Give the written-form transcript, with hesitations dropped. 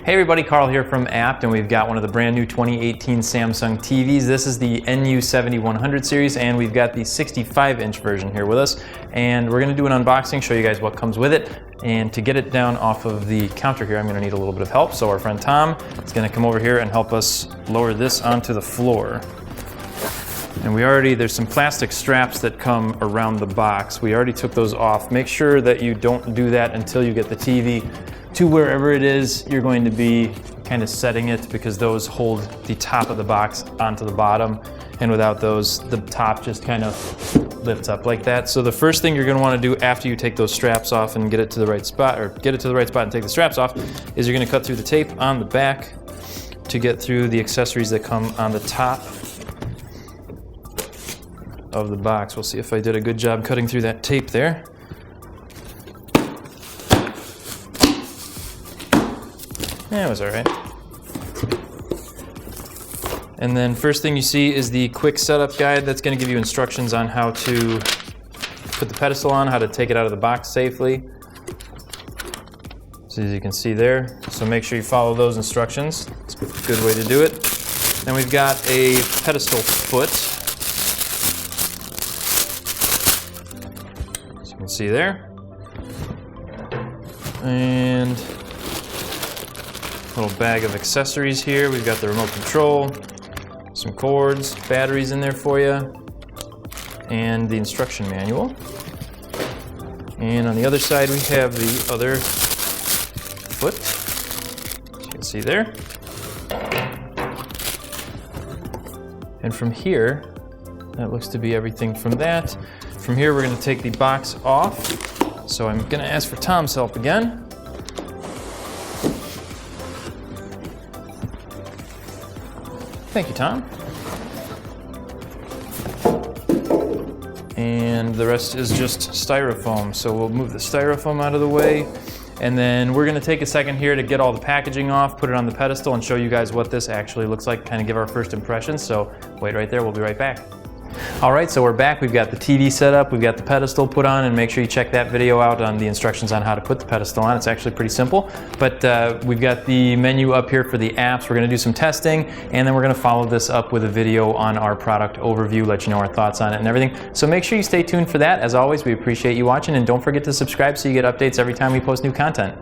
Hey everybody, Carl here from Apt, and we've got one of the brand new 2018 Samsung TVs. This is the NU7100 series, and we've got the 65-inch version here with us. And we're going to do an unboxing, show you guys what comes with it. And to get it down off of the counter here, I'm going to need a little bit of help. So our friend Tom is going to come over here and help us lower this onto the floor. And there's some plastic straps that come around the box. We already took those off. Make sure that you don't do that until you get the TV to wherever it is you're going to be kind of setting it, because those hold the top of the box onto the bottom, and without those, the top just kind of lifts up like that. So the first thing you're going to want to do after you take those straps off and get it to the right spot, or get it to the right spot and take the straps off, is you're going to cut through the tape on the back to get through the accessories that come on the top of the box. We'll see if I did a good job cutting through that tape there. Yeah, it was all right. And then first thing you see is the quick setup guide. That's going to give you instructions on how to put the pedestal on, how to take it out of the box safely. So as you can see there, so make sure you follow those instructions. It's a good way to do it. Then we've got a pedestal foot. As you can see there. And little bag of accessories here. We've got the remote control, some cords, batteries in there for you, and the instruction manual. And on the other side we have the other foot, as you can see there. And from here, that looks to be everything from that. From here we're going to take the box off. So I'm going to ask for Tom's help again. Thank you, Tom. And the rest is just styrofoam. So we'll move the styrofoam out of the way. And then we're going to take a second here to get all the packaging off, put it on the pedestal, and show you guys what this actually looks like, kind of give our first impressions. So wait right there, we'll be right back. All right, so we're back. We've got the TV set up, we've got the pedestal put on, and make sure you check that video out on the instructions on how to put the pedestal on. It's actually pretty simple, but we've got the menu up here for the apps. We're going to do some testing, and then we're going to follow this up with a video on our product overview, let you know our thoughts on it and everything. So make sure you stay tuned for that. As always, we appreciate you watching, and don't forget to subscribe so you get updates every time we post new content.